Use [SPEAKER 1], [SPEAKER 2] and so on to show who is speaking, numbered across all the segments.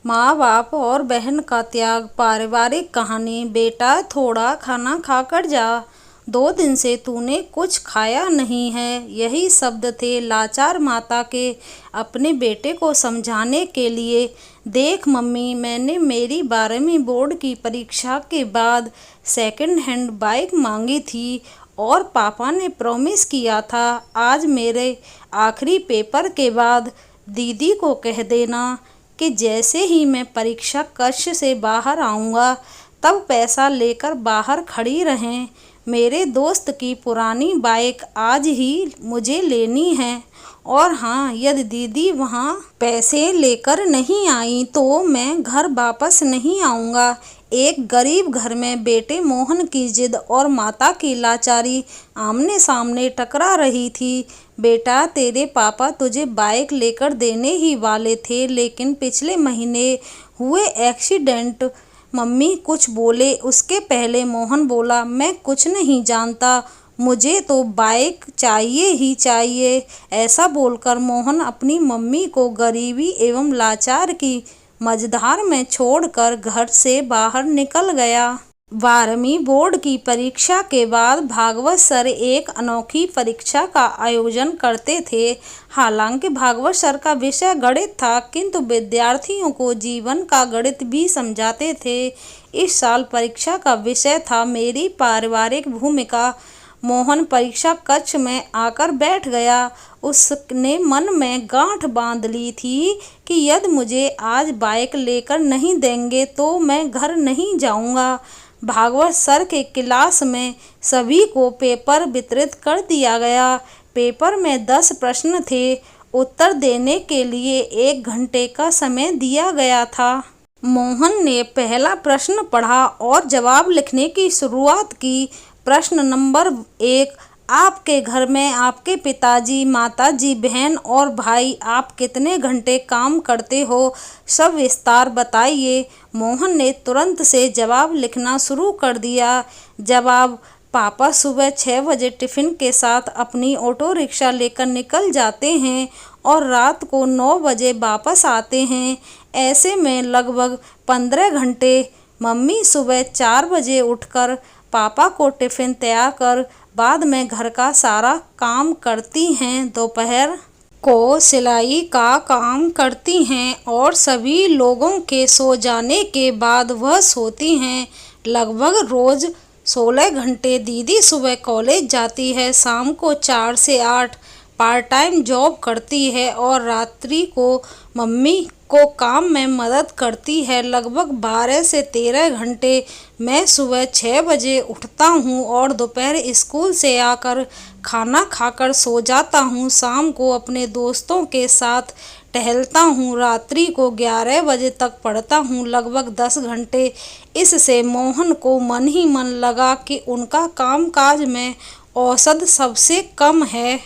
[SPEAKER 1] माँ बाप और बहन का त्याग। पारिवारिक कहानी। बेटा थोड़ा खाना खाकर जा, 2 दिन से तूने कुछ खाया नहीं है। यही शब्द थे लाचार माता के अपने बेटे को समझाने के लिए। देख मम्मी, मैंने मेरी 12वीं बोर्ड की परीक्षा के बाद सेकंड हैंड बाइक मांगी थी और पापा ने प्रॉमिस किया था आज मेरे आखिरी पेपर के बाद दीदी को कह देना कि जैसे ही मैं परीक्षा कक्ष से बाहर आऊँगा तब पैसा लेकर बाहर खड़ी रहें। मेरे दोस्त की पुरानी बाइक आज ही मुझे लेनी है, और हाँ, यदि दीदी वहाँ पैसे लेकर नहीं आई तो मैं घर वापस नहीं आऊँगा। एक गरीब घर में बेटे मोहन की जिद और माता की लाचारी आमने सामने टकरा रही थी। बेटा, तेरे पापा तुझे बाइक लेकर देने ही वाले थे, लेकिन पिछले महीने हुए एक्सीडेंट। मम्मी कुछ बोले उसके पहले मोहन बोला, मैं कुछ नहीं जानता, मुझे तो बाइक चाहिए ही चाहिए। ऐसा बोलकर मोहन अपनी मम्मी को गरीबी एवं लाचार की मझधार में छोड़कर घर से बाहर निकल गया। 12वीं बोर्ड की परीक्षा के बाद भागवत सर एक अनोखी परीक्षा का आयोजन करते थे। हालांकि भागवत सर का विषय गणित था, किंतु विद्यार्थियों को जीवन का गणित भी समझाते थे। इस साल परीक्षा का विषय था मेरी पारिवारिक भूमिका। मोहन परीक्षा कक्ष में आकर बैठ गया। उसने मन में गांठ बांध ली थी कि यदि मुझे आज बाइक लेकर नहीं देंगे तो मैं घर नहीं जाऊंगा। भागवत सर के क्लास में सभी को पेपर वितरित कर दिया गया। पेपर में 10 प्रश्न थे। उत्तर देने के लिए 1 घंटे का समय दिया गया था। मोहन ने पहला प्रश्न पढ़ा और जवाब लिखने की शुरुआत की। प्रश्न नंबर 1, आपके घर में आपके पिताजी, माताजी, बहन और भाई आप कितने घंटे काम करते हो? सब विस्तार बताइए। मोहन ने तुरंत से जवाब लिखना शुरू कर दिया। जवाब, पापा सुबह 6 बजे टिफ़िन के साथ अपनी ऑटो रिक्शा लेकर निकल जाते हैं और रात को 9 बजे वापस आते हैं। ऐसे में लगभग 15 घंटे। मम्मी सुबह 4 बजे उठकर पापा को टिफ़िन तैयार कर बाद में घर का सारा काम करती हैं। दोपहर को सिलाई का काम करती हैं और सभी लोगों के सो जाने के बाद वह सोती हैं। लगभग रोज़ 16 घंटे। दीदी सुबह कॉलेज जाती है, शाम को 4 से 8 पार्ट टाइम जॉब करती है और रात्रि को मम्मी को काम में मदद करती है। लगभग 12 से 13 घंटे। मैं सुबह 6 बजे उठता हूँ और दोपहर स्कूल से आकर खाना खाकर सो जाता हूँ। शाम को अपने दोस्तों के साथ टहलता हूँ। रात्रि को 11 बजे तक पढ़ता हूँ, लगभग 10 घंटे। इससे मोहन को मन ही मन लगा कि उनका कामकाज में औसत सबसे कम है।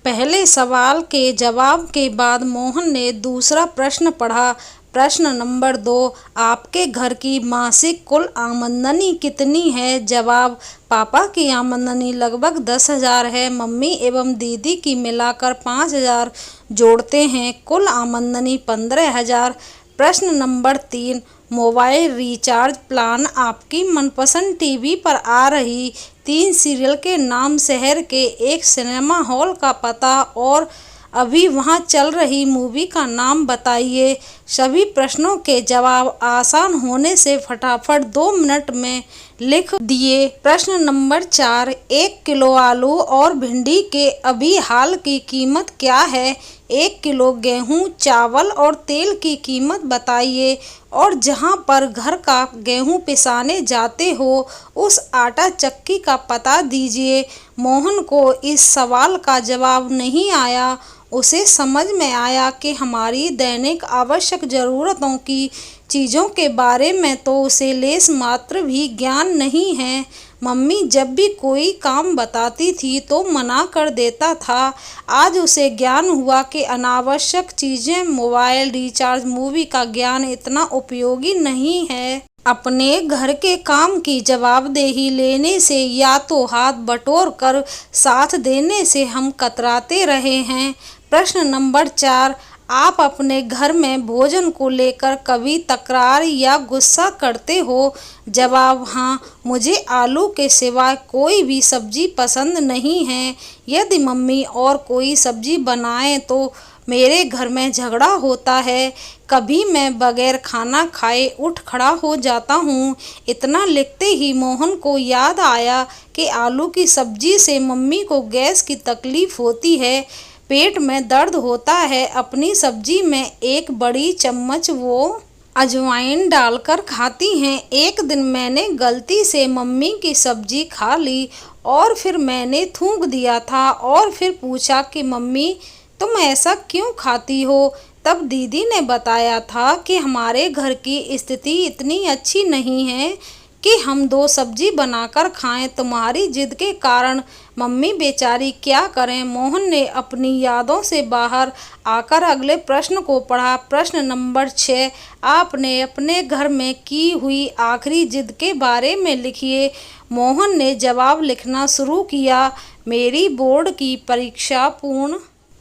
[SPEAKER 1] पहले सवाल के जवाब के बाद मोहन ने दूसरा प्रश्न पढ़ा। प्रश्न नंबर 2, आपके घर की मासिक कुल आमदनी कितनी है? जवाब, पापा की आमदनी लगभग 10,000 है। मम्मी एवं दीदी की मिलाकर 5,000 जोड़ते हैं, कुल आमदनी 15,000। प्रश्न नंबर 3, मोबाइल रिचार्ज प्लान आपकी मनपसंद टीवी पर आ रही 3 सीरियल के नाम, शहर के एक सिनेमा हॉल का पता और अभी वहां चल रही मूवी का नाम बताइए। सभी प्रश्नों के जवाब आसान होने से फटाफट 2 मिनट में लिख दिए। प्रश्न नंबर 4, 1 किलो आलू और भिंडी के अभी हाल की कीमत क्या है? 1 किलो गेहूं, चावल और तेल की कीमत बताइए और जहां पर घर का गेहूं पिसाने जाते हो उस आटा चक्की का पता दीजिए। मोहन को इस सवाल का जवाब नहीं आया। उसे समझ में आया कि हमारी दैनिक आवश्यक ज़रूरतों की चीज़ों के बारे में तो उसे लेस मात्र भी ज्ञान नहीं है। मम्मी जब भी कोई काम बताती थी तो मना कर देता था। आज उसे ज्ञान हुआ कि अनावश्यक चीज़ें, मोबाइल रिचार्ज, मूवी का ज्ञान इतना उपयोगी नहीं है। अपने घर के काम की जवाबदेही लेने से या तो हाथ बटोर कर साथ देने से हम कतराते रहे हैं। प्रश्न नंबर 4, आप अपने घर में भोजन को लेकर कभी तकरार या गुस्सा करते हो? जवाब: हाँ, मुझे आलू के सिवाय कोई भी सब्जी पसंद नहीं है। यदि मम्मी और कोई सब्जी बनाए तो मेरे घर में झगड़ा होता है। कभी मैं बगैर खाना खाए उठ खड़ा हो जाता हूँ। इतना लिखते ही मोहन को याद आया कि आलू की सब्जी से मम्मी को गैस की तकलीफ होती है, पेट में दर्द होता है। अपनी सब्जी में एक बड़ी चम्मच वो अजवाइन डालकर खाती हैं। एक दिन मैंने गलती से मम्मी की सब्जी खा ली और फिर मैंने थूक दिया था और फिर पूछा कि मम्मी, तुम ऐसा क्यों खाती हो? तब दीदी ने बताया था कि हमारे घर की स्थिति इतनी अच्छी नहीं है कि हम दो सब्जी बनाकर खाएं। तुम्हारी जिद के कारण मम्मी बेचारी क्या करें। मोहन ने अपनी यादों से बाहर आकर अगले प्रश्न को पढ़ा। प्रश्न नंबर 6, आपने अपने घर में की हुई आखिरी जिद के बारे में लिखिए। मोहन ने जवाब लिखना शुरू किया। मेरी बोर्ड की परीक्षा पूर्ण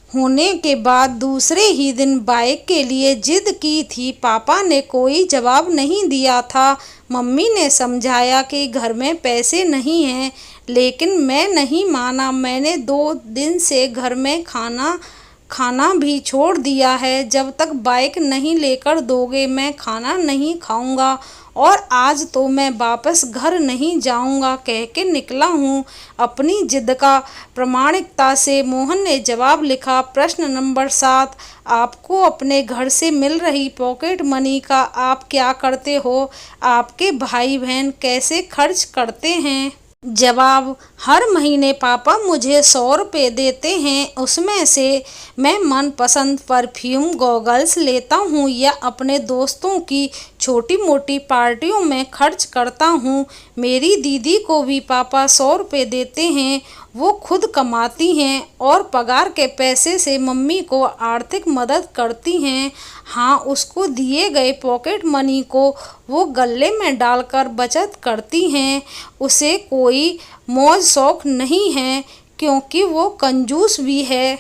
[SPEAKER 1] होने के बाद दूसरे ही दिन बाइक के लिए जिद की थी। पापा ने कोई जवाब नहीं दिया था। मम्मी ने समझाया कि घर में पैसे नहीं हैं, लेकिन मैं नहीं माना। मैंने 2 दिन से घर में खाना भी छोड़ दिया है। जब तक बाइक नहीं लेकर दोगे मैं खाना नहीं खाऊंगा और आज तो मैं वापस घर नहीं जाऊंगा कह के निकला हूँ। अपनी जिद का प्रामाणिकता से मोहन ने जवाब लिखा। प्रश्न नंबर 7, आपको अपने घर से मिल रही पॉकेट मनी का आप क्या करते हो? आपके भाई बहन कैसे खर्च करते हैं? जवाब: हर महीने पापा मुझे 100 रुपये देते हैं। उसमें से मैं मनपसंद परफ्यूम, गॉगल्स लेता हूँ या अपने दोस्तों की छोटी मोटी पार्टियों में खर्च करता हूँ। मेरी दीदी को भी पापा 100 रुपये देते हैं। वो खुद कमाती हैं और पगार के पैसे से मम्मी को आर्थिक मदद करती हैं। हाँ, उसको दिए गए पॉकेट मनी को वो गल्ले में डालकर बचत करती हैं। उसे कोई मौज शौक नहीं है क्योंकि वो कंजूस भी है।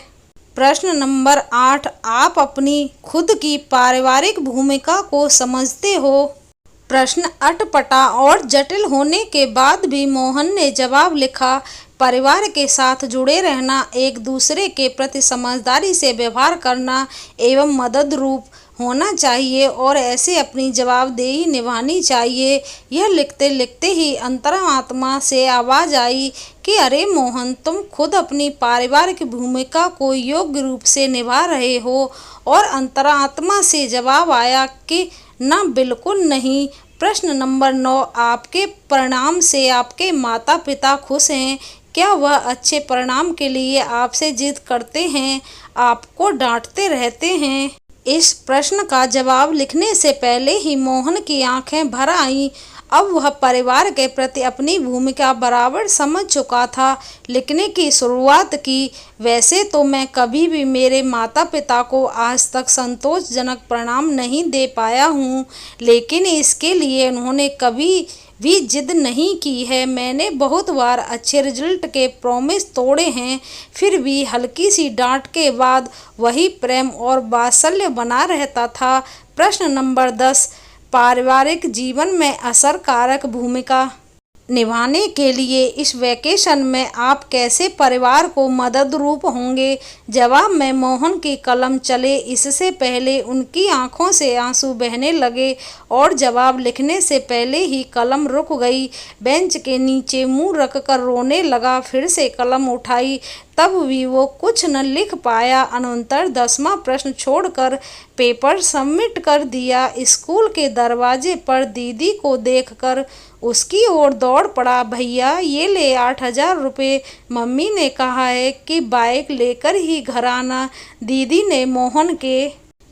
[SPEAKER 1] प्रश्न नंबर 8, आप अपनी खुद की पारिवारिक भूमिका को समझते हो? प्रश्न अटपटा और जटिल होने के बाद भी मोहन ने जवाब लिखा। परिवार के साथ जुड़े रहना, एक दूसरे के प्रति समझदारी से व्यवहार करना एवं मदद रूप होना चाहिए और ऐसे अपनी जवाबदेही निभानी चाहिए। यह लिखते लिखते ही अंतरात्मा से आवाज़ आई कि अरे मोहन, तुम खुद अपनी पारिवारिक भूमिका को योग्य रूप से निभा रहे हो। और अंतरात्मा से जवाब आया कि ना, बिल्कुल नहीं। प्रश्न नंबर 9, आपके परिणाम से आपके माता पिता खुश हैं? क्या वह अच्छे परिणाम के लिए आपसे जिद करते हैं, आपको डांटते रहते हैं? इस प्रश्न का जवाब लिखने से पहले ही मोहन की आंखें भर आईं। अब वह परिवार के प्रति अपनी भूमिका बराबर समझ चुका था। लिखने की शुरुआत की। वैसे तो मैं कभी भी मेरे माता पिता को आज तक संतोषजनक परिणाम नहीं दे पाया हूँ, लेकिन इसके लिए उन्होंने कभी भी जिद नहीं की है। मैंने बहुत बार अच्छे रिजल्ट के प्रॉमिस तोड़े हैं, फिर भी हल्की सी डांट के बाद वही प्रेम और वात्सल्य बना रहता था। प्रश्न नंबर 10, पारिवारिक जीवन में असरकारक भूमिका निभाने के लिए इस वैकेशन में आप कैसे परिवार को मदद रूप होंगे? जवाब में मोहन की कलम चले इससे पहले उनकी आंखों से आंसू बहने लगे और जवाब लिखने से पहले ही कलम रुक गई। बेंच के नीचे मुंह रखकर रोने लगा। फिर से कलम उठाई, तब भी वो कुछ न लिख पाया। अनंतर 10वां प्रश्न छोड़कर पेपर सबमिट कर दिया। स्कूल के दरवाजे पर दीदी को देखकर उसकी ओर दौड़ पड़ा। भैया, ये ले 8,000 रुपये। मम्मी ने कहा है कि बाइक लेकर ही घर आना। दीदी ने मोहन के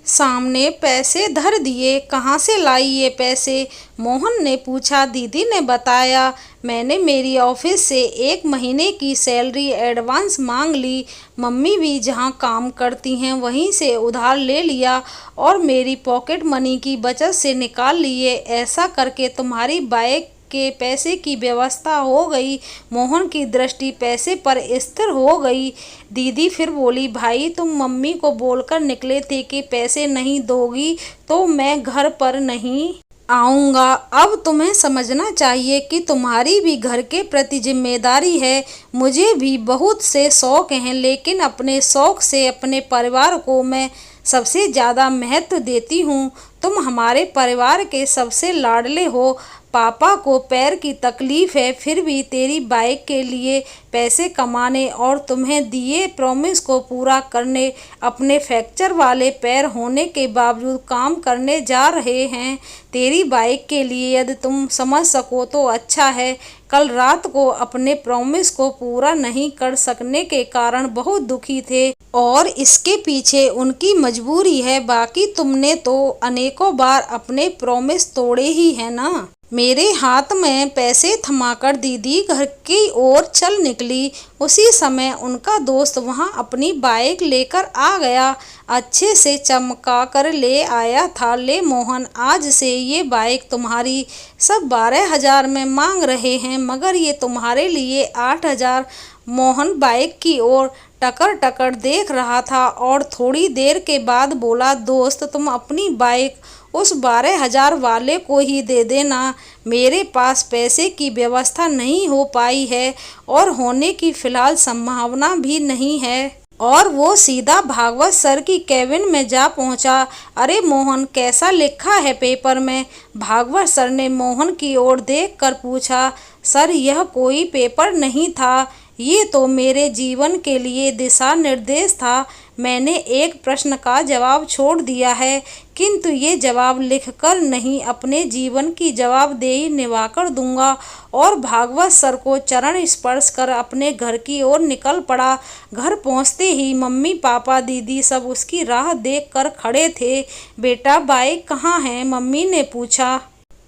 [SPEAKER 1] सामने पैसे धर दिए। कहाँ से लाई ये पैसे? मोहन ने पूछा। दीदी ने बताया, मैंने मेरी ऑफिस से 1 महीने की सैलरी एडवांस मांग ली। मम्मी भी जहाँ काम करती हैं वहीं से उधार ले लिया और मेरी पॉकेट मनी की बचत से निकाल लिए। ऐसा करके तुम्हारी बाइक के पैसे की व्यवस्था हो गई। मोहन की दृष्टि पैसे पर स्थिर हो गई। दीदी फिर बोली, भाई तुम मम्मी को बोलकर निकले थे कि पैसे नहीं दोगी तो मैं घर पर नहीं आऊँगा। अब तुम्हें समझना चाहिए कि तुम्हारी भी घर के प्रति जिम्मेदारी है। मुझे भी बहुत से शौक हैं, लेकिन अपने शौक से अपने परिवार को मैं सबसे ज़्यादा महत्व देती हूँ। तुम हमारे परिवार के सबसे लाडले हो। पापा को पैर की तकलीफ है, फिर भी तेरी बाइक के लिए पैसे कमाने और तुम्हें दिए प्रॉमिस को पूरा करने अपने फ्रैक्चर वाले पैर होने के बावजूद काम करने जा रहे हैं। तेरी बाइक के लिए यदि तुम समझ सको तो अच्छा है। कल रात को अपने प्रॉमिस को पूरा नहीं कर सकने के कारण बहुत दुखी थे और इसके पीछे उनकी मजबूरी है। बाकी तुमने तो अनेकों बार अपने प्रॉमिस तोड़े ही है ना। मेरे हाथ में पैसे थमाकर दीदी घर की ओर चल निकली। उसी समय उनका दोस्त वहां अपनी बाइक लेकर आ गया। अच्छे से चमका कर ले आया था। ले मोहन, आज से ये बाइक तुम्हारी। सब 12,000 में मांग रहे हैं, मगर ये तुम्हारे लिए 8,000। मोहन बाइक की ओर टकर टकर देख रहा था और थोड़ी देर के बाद बोला, दोस्त तुम अपनी बाइक उस 12,000 वाले को ही दे देना। मेरे पास पैसे की व्यवस्था नहीं हो पाई है और होने की फिलहाल संभावना भी नहीं है। और वो सीधा भागवत सर की केबिन में जा पहुंचा। अरे मोहन, कैसा लिखा है पेपर में? भागवत सर ने मोहन की ओर देखकर पूछा। सर, यह कोई पेपर नहीं था, ये तो मेरे जीवन के लिए दिशा निर्देश था। मैंने एक प्रश्न का जवाब छोड़ दिया है, किंतु ये जवाब लिखकर नहीं, अपने जीवन की जवाबदेही निभाकर दूंगा। और भागवत सर को चरण स्पर्श कर अपने घर की ओर निकल पड़ा। घर पहुंचते ही मम्मी पापा दीदी सब उसकी राह देखकर खड़े थे। बेटा, बाइक कहाँ है? मम्मी ने पूछा।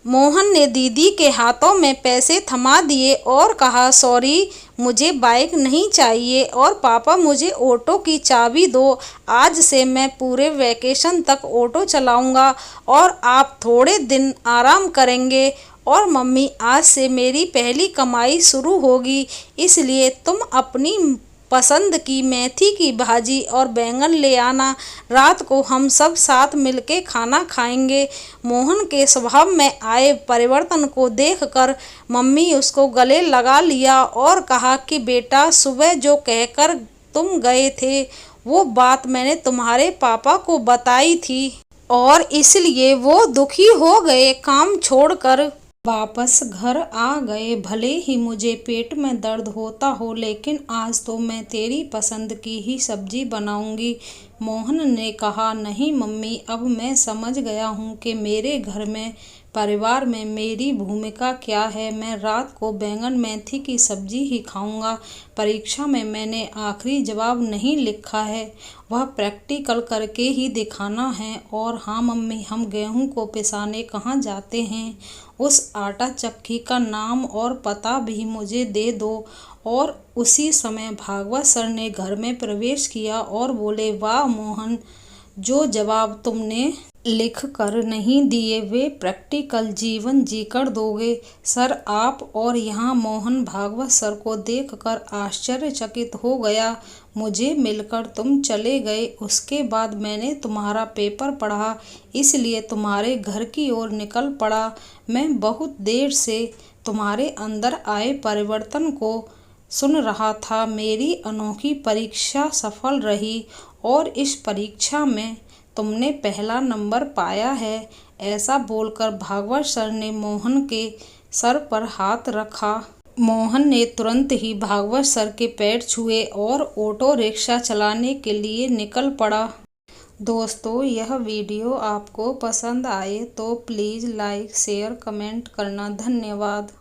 [SPEAKER 1] मोहन ने दीदी के हाथों में पैसे थमा दिए और कहा, सॉरी, मुझे बाइक नहीं चाहिए। और पापा, मुझे ऑटो की चाबी दो। आज से मैं पूरे वैकेशन तक ऑटो चलाऊंगा और आप थोड़े दिन आराम करेंगे। और मम्मी, आज से मेरी पहली कमाई शुरू होगी, इसलिए तुम अपनी पसंद की मेथी की भाजी और बैंगन ले आना। रात को हम सब साथ मिलके खाना खाएंगे। मोहन के स्वभाव में आए परिवर्तन को देखकर मम्मी उसको गले लगा लिया और कहा कि बेटा, सुबह जो कहकर तुम गए थे वो बात मैंने तुम्हारे पापा को बताई थी और इसलिए वो दुखी हो गए। काम छोड़कर वापस घर आ गए। भले ही मुझे पेट में दर्द होता हो, लेकिन आज तो मैं तेरी पसंद की ही सब्जी बनाऊंगी। मोहन ने कहा, नहीं मम्मी, अब मैं समझ गया हूँ कि मेरे घर में परिवार में मेरी भूमिका क्या है। मैं रात को बैंगन मेथी की सब्जी ही खाऊंगा। परीक्षा में मैंने आखिरी जवाब नहीं लिखा है, वह प्रैक्टिकल करके ही दिखाना है। और हाँ मम्मी, हम गेहूं को पिसाने कहाँ जाते हैं? उस आटा चक्की का नाम और पता भी मुझे दे दो। और उसी समय भागवत सर ने घर में प्रवेश किया और बोले, वाह मोहन, जो जवाब तुमने लिख कर नहीं दिए वे प्रैक्टिकल जीवन जीकर दोगे सर आप। और यहाँ मोहन भागवत सर को देखकर आश्चर्यचकित हो गया। मुझे मिलकर तुम चले गए, उसके बाद मैंने तुम्हारा पेपर पढ़ा, इसलिए तुम्हारे घर की ओर निकल पड़ा। मैं बहुत देर से तुम्हारे अंदर आए परिवर्तन को सुन रहा था। मेरी अनोखी परीक्षा सफल रही और इस परीक्षा में तुमने पहला नंबर पाया है। ऐसा बोलकर भागवत सर ने मोहन के सर पर हाथ रखा। मोहन ने तुरंत ही भागवत सर के पैर छुए और ऑटो रिक्शा चलाने के लिए निकल पड़ा। दोस्तों, यह वीडियो आपको पसंद आए तो प्लीज़ लाइक, शेयर, कमेंट करना। धन्यवाद।